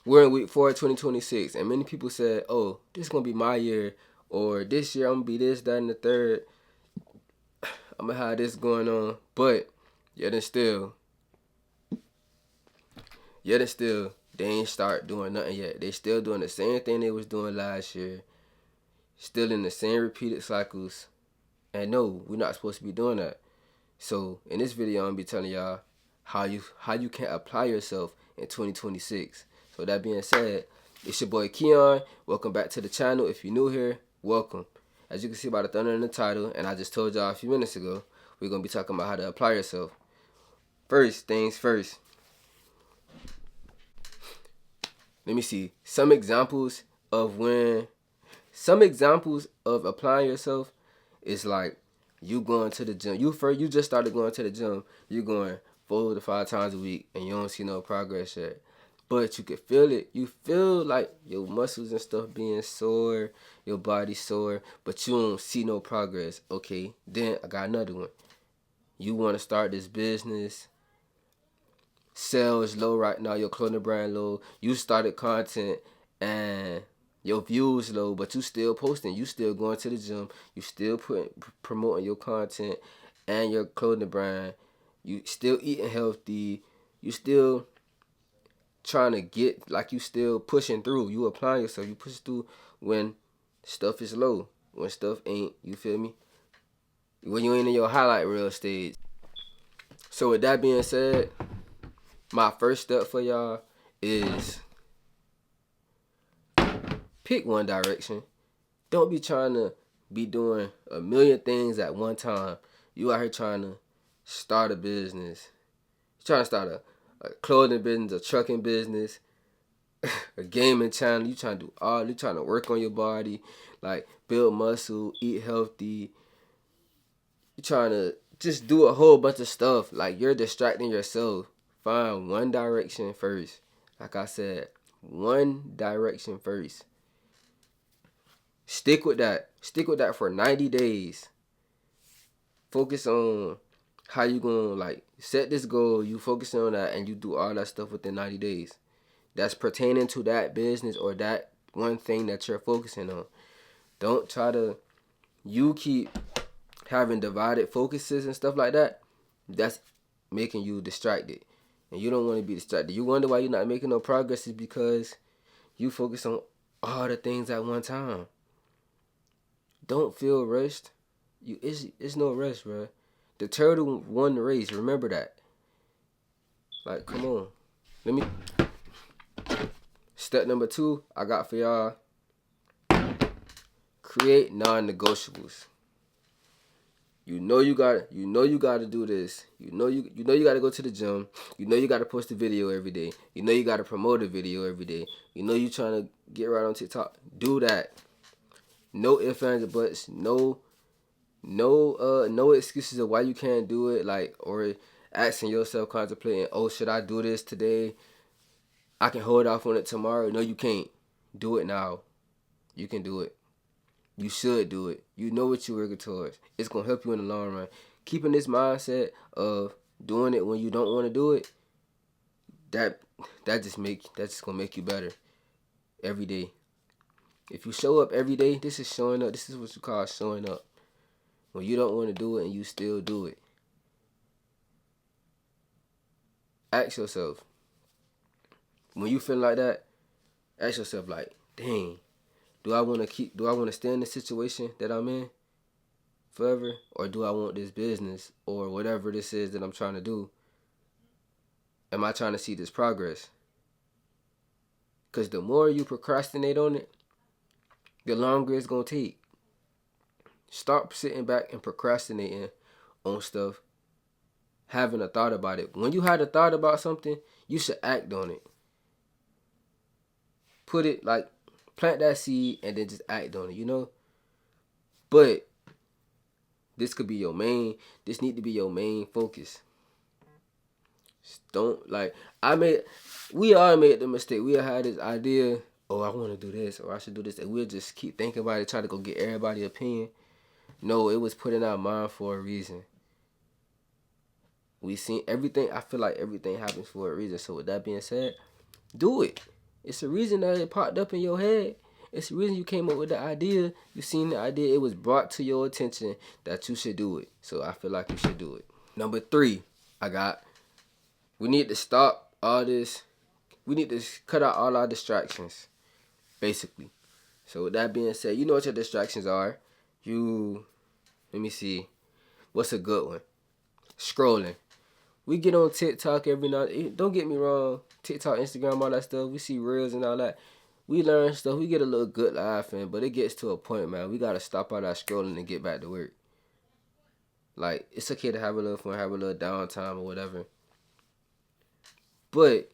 we're in week 4 of 2026, and many people said, oh, this is going to be my year, or this year I'm going to be this, that, and the third. I'm going to have this going on. But yet and still, they ain't start doing nothing yet. They still doing the same thing they was doing last year. Still in the same repeated cycles. And no, we're not supposed to be doing that. So in this video, I'm going to be telling y'all how you can apply yourself in 2026. So that being said, it's your boy Keon. Welcome back to the channel. If you're new here, welcome. As you can see by the thunder in the title, and I just told y'all a few minutes ago, we're going to be talking about how to apply yourself. First things first. Let me see. Some examples of applying yourself is like you going to the gym. You just started going to the gym. You're going 4 to 5 times a week and you don't see no progress yet. But you can feel it. You feel like your muscles and stuff being sore, your body sore, but you don't see no progress. Okay, then I got another one. You want to start this business. Sales low right now, your clothing brand low. You started content and your views low, but you still posting. You still going to the gym. You still promoting your content and your clothing brand. You still eating healthy. You still trying to get, like, you still pushing through. You applying yourself. You push through when stuff is low. When stuff ain't, you feel me? When you ain't in your highlight reel stage. So with that being said, my first step for y'all is pick one direction. Don't be trying to be doing a million things at one time. You out here trying to start a business. You're trying to start a clothing business, a trucking business, a gaming channel. You trying to work on your body, like build muscle, eat healthy. You trying to just do a whole bunch of stuff. Like, you're distracting yourself. Find one direction first. Like I said, one direction first. Stick with that. Stick with that for 90 days. Focus on how you going to, like, set this goal. You focus on that and you do all that stuff within 90 days. That's pertaining to that business or that one thing that you're focusing on. Don't try to, you keep having divided focuses and stuff like that. That's making you distracted. And you don't want to be distracted. You wonder why you're not making no progress is because you focus on all the things at one time. Don't feel rushed. It's no rush, bro. The turtle won the race. Remember that. Like, come on. Step number 2 I got for y'all. Create non-negotiables. You know you gotta do this. You know you gotta go to the gym. You know you gotta post a video every day. You know you gotta promote a video every day. You know you trying to get right on TikTok. Do that. No ifs, ands, or buts. No excuses of why you can't do it. Like, or asking yourself, contemplating, oh, should I do this today? I can hold off on it tomorrow. No, you can't. Do it now. You can do it. You should do it. You know what you're working towards. It's going to help you in the long run. Keeping this mindset of doing it when you don't want to do it, that's just going to make you better every day. If you show up every day, this is showing up. This is what you call showing up. When you don't want to do it and you still do it. Ask yourself, when you feel like that, ask yourself, like, dang, do I want to stay in the situation that I'm in forever? Or do I want this business or whatever this is that I'm trying to do? Am I trying to see this progress? Because the more you procrastinate on it, the longer it's going to take. Stop sitting back and procrastinating on stuff, having a thought about it. When you had a thought about something, you should act on it. Put it, like, plant that seed and then just act on it, you know? But this need to be your main focus. Don't, like, we all made the mistake. We all had this idea, oh, I want to do this, or I should do this, and we'll just keep thinking about it, try to go get everybody's opinion. No, it was put in our mind for a reason. We seen everything. I feel like everything happens for a reason. So with that being said, do it. It's a reason that it popped up in your head. It's the reason you came up with the idea. You seen the idea. It was brought to your attention that you should do it. So I feel like you should do it. Number 3, we need to stop all this. We need to cut out all our distractions, basically. So with that being said, you know what your distractions are. Let me see. What's a good one? Scrolling. We get on TikTok every night. Don't get me wrong. TikTok, Instagram, all that stuff. We see reels and all that. We learn stuff. We get a little good laughing, but it gets to a point, man. We got to stop all that scrolling and get back to work. Like, it's okay to have a little fun, have a little downtime or whatever. But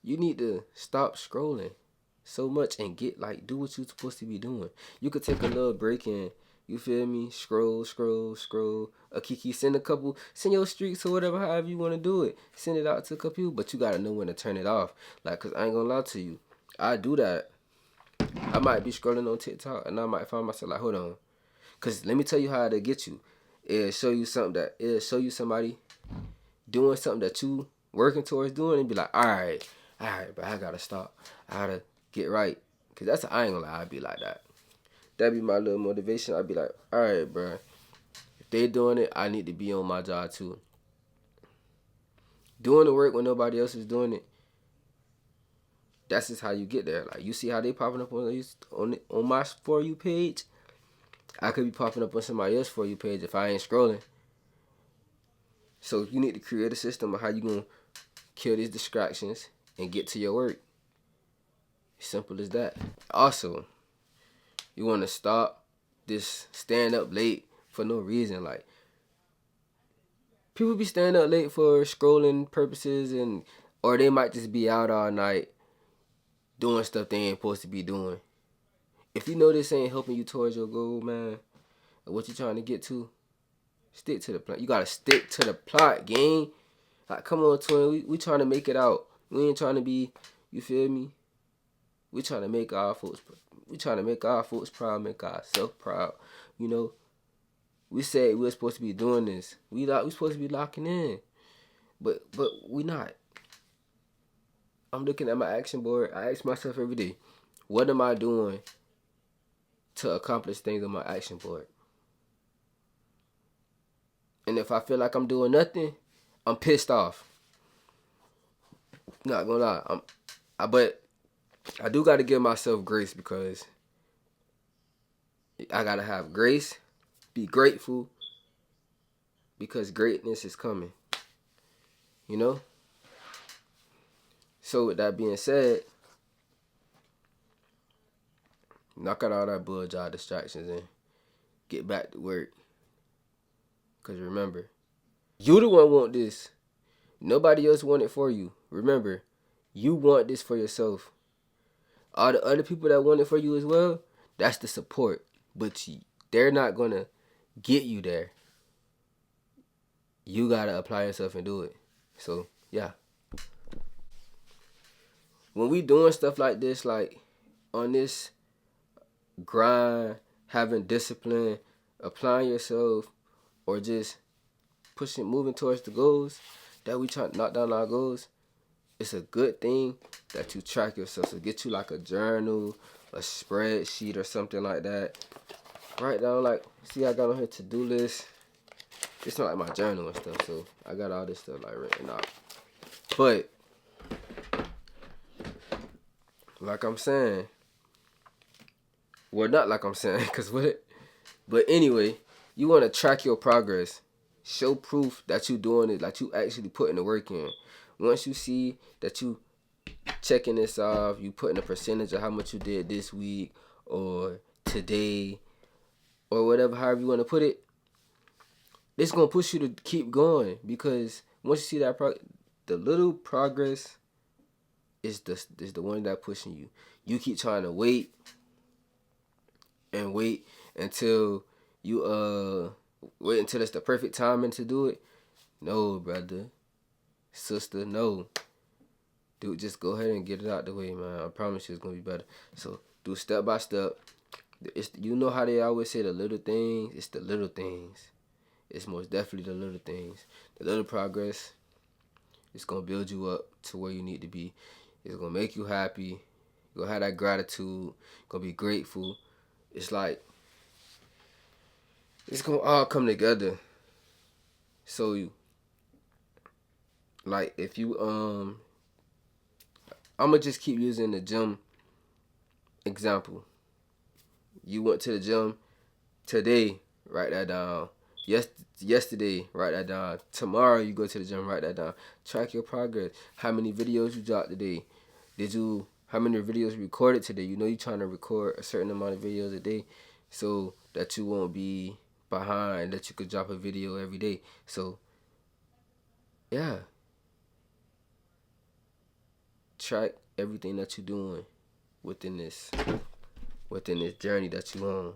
you need to stop scrolling so much and do what you're supposed to be doing. You could take a little break and, you feel me, scroll. A Kiki, send your streaks or whatever, however you want to do it. Send it out to a couple people, but you got to know when to turn it off. Like, cause I ain't gonna lie to you. I do that. I might be scrolling on TikTok and I might find myself like, hold on. Cause let me tell you how to get you. It'll show you somebody doing something that you working towards doing and be like, all right, but I gotta stop. I gotta get right. Cause I ain't gonna lie, I'd be like that. That'd be my little motivation. I'd be like, all right, bro. If they doing it, I need to be on my job too. Doing the work when nobody else is doing it. That's just how you get there. Like, you see how they popping up on my For You page. I could be popping up on somebody else's For You page if I ain't scrolling. So you need to create a system of how you gonna kill these distractions and get to your work. Simple as that. Also, you want to stop this staying up late for no reason. Like, people be staying up late for scrolling purposes, or they might just be out all night doing stuff they ain't supposed to be doing. If you know this ain't helping you towards your goal, man, or what you trying to get to, stick to the plan. You gotta stick to the plot, gang. Like, come on, twin. We trying to make it out. We ain't trying to be, you feel me? We trying to make our folks proud, make ourselves proud. You know, we said we were supposed to be doing this. We supposed to be locking in, but we not. I'm looking at my action board. I ask myself every day, what am I doing to accomplish things on my action board? And if I feel like I'm doing nothing, I'm pissed off. Not gonna lie, but I do gotta give myself grace, because I gotta have grace, be grateful, because greatness is coming. You know? So with that being said, knock out all that bull job distractions and get back to work. Because remember, you the one want this. Nobody else want it for you. Remember, you want this for yourself. All the other people that want it for you as well, that's the support. But they're not going to get you there. You got to apply yourself and do it. So, yeah. When we doing stuff like this, like on this grind, having discipline, applying yourself, or just moving towards the goals that we trying to knock down our goals, it's a good thing that you track yourself. So get you like a journal, a spreadsheet or something like that. Write down, like, see, I got on here to-do list. It's not like my journal and stuff, so I got all this stuff like written out. But like I'm saying, well, not like I'm saying, cause what? But anyway, you want to track your progress. Show proof that you doing it, like you actually putting the work in. Once you see that you checking this off, you putting a percentage of how much you did this week or today or whatever, however you want to put it, it's going to push you to keep going, because once you see that the little progress is the one that pushing you. You keep trying to wait until it's the perfect timing to do it. No, brother, sister, no. Dude, just go ahead and get it out the way, man. I promise you it's gonna be better. So do step by step. You know how they always say the little things. It's the little things. It's most definitely the little things. The little progress is gonna build you up to where you need to be. It's gonna make you happy. You're gonna have that gratitude. You're gonna be grateful. It's like it's gonna all come together. So you like if you I'ma just keep using the gym example. You went to the gym today, write that down. Yesterday, write that down. Tomorrow you go to the gym, write that down. Track your progress. How many videos you dropped today? How many videos you recorded today? You know you're trying to record a certain amount of videos a day so that you won't be behind, that you could drop a video every day. So yeah. Track everything that you're doing within this journey that you on.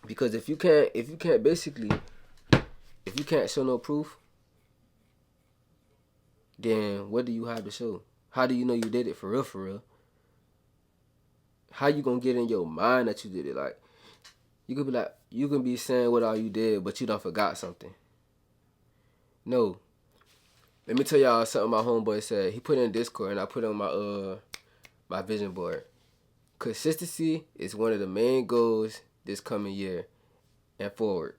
Because if you can't show no proof, then what do you have to show? How do you know you did it for real, for real? How you gonna get in your mind that you did it? Like, you can be saying what all you did, but you done forgot something. No. Let me tell y'all something my homeboy said. He put in Discord and I put it on my vision board. Consistency is one of the main goals this coming year and forward.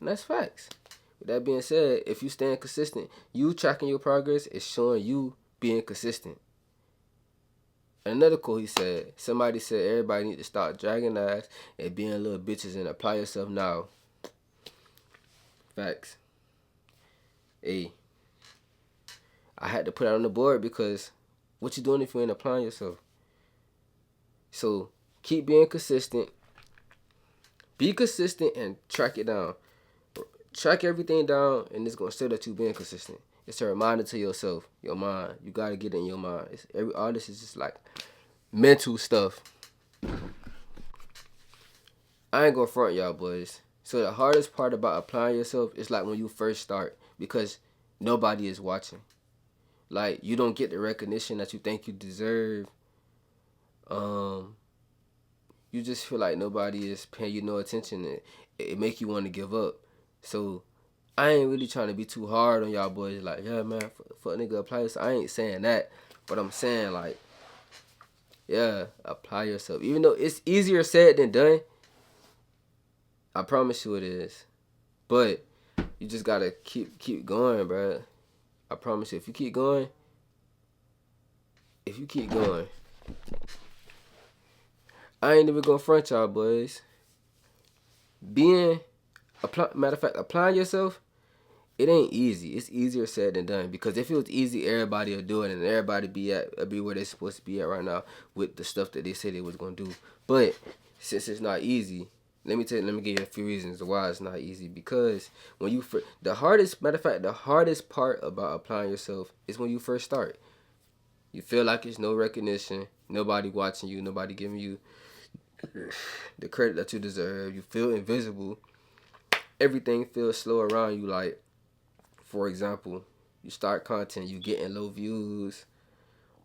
And that's facts. With that being said, if you staying consistent, you tracking your progress is showing you being consistent. And another quote he said, somebody said everybody need to stop dragging ass and being little bitches and apply yourself now. Facts. Hey, I had to put it on the board because what you doing if you ain't applying yourself? So keep being consistent. Be consistent and track it down. Track everything down, and it's gonna show that you being consistent. It's a reminder to yourself, your mind. You gotta get it in your mind. All this is just like mental stuff. I ain't gonna front y'all boys. So the hardest part about applying yourself is like when you first start, because nobody is watching. Like, you don't get the recognition that you think you deserve. You just feel like nobody is paying you no attention. It make you want to give up. So I ain't really trying to be too hard on y'all boys. Like, yeah, man, fuck nigga, apply yourself. I ain't saying that, but I'm saying like, yeah, apply yourself. Even though it's easier said than done, I promise you it is. But you just gotta keep going, bro. I promise you, if you keep going, I ain't even gonna front y'all boys. Matter of fact, applying yourself, it ain't easy. It's easier said than done. Because if it was easy, everybody would do it, and everybody be where they're supposed to be at right now with the stuff that they said they was gonna do. But since it's not easy, let me give you a few reasons why it's not easy. Because when the hardest part about applying yourself is when you first start. You feel like it's no recognition, nobody watching you, nobody giving you the credit that you deserve. You feel invisible. Everything feels slow around you. Like, for example, you start content, you getting low views,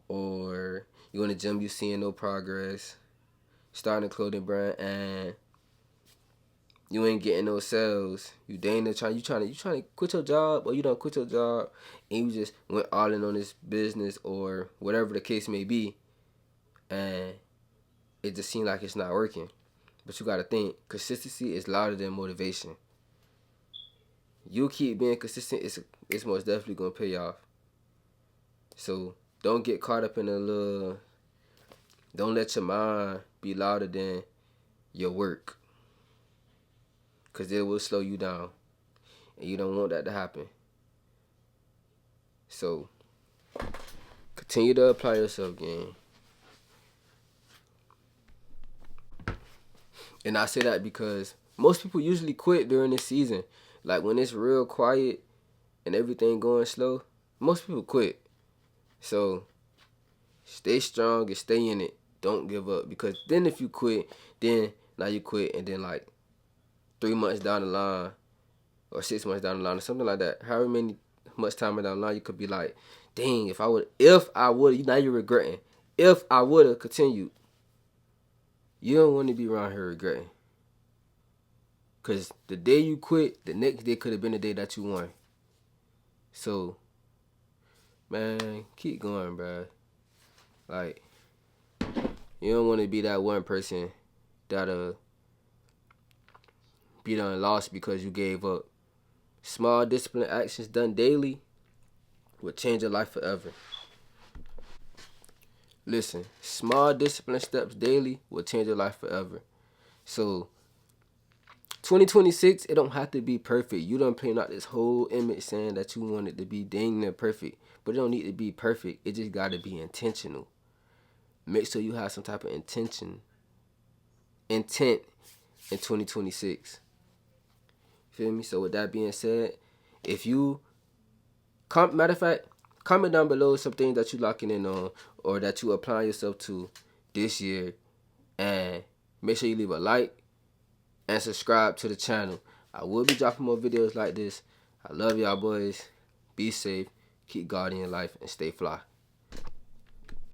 or you in the gym, you seeing no progress. Starting a clothing brand and you ain't getting no sales. You trying to quit your job, or you don't quit your job and you just went all in on this business or whatever the case may be, and it just seems like it's not working. But you gotta think, consistency is louder than motivation. You keep being consistent, it's most definitely gonna pay off. So don't get caught up in don't let your mind be louder than your work, because it will slow you down, and you don't want that to happen. So continue to apply yourself, gang. And I say that because most people usually quit during this season. Like, when it's real quiet and everything going slow, most people quit. So stay strong and stay in it. Don't give up, because then if you quit, then now you quit, and then like 3 months down the line or 6 months down the line or something like that, however much time down the line, you could be like, dang, if I would, now you're regretting. If I would have continued. You don't want to be around here regretting. Because the day you quit, the next day could have been the day that you won. So man, keep going, bro. Like, you don't want to be that one person that'll be done lost because you gave up. Small disciplined actions done daily will change your life forever. Listen, small disciplined steps daily will change your life forever. So 2026, it don't have to be perfect. You done paint out this whole image saying that you want it to be dang near perfect. But it don't need to be perfect. It just gotta be intentional. Make sure you have some type of intent in 2026. Feel me? So with that being said, if you matter of fact, comment down below some things that you locking in on or that you applying yourself to this year, and make sure you leave a like and subscribe to the channel. I will be dropping more videos like this. I love y'all boys. Be safe, keep God in your life, and stay fly.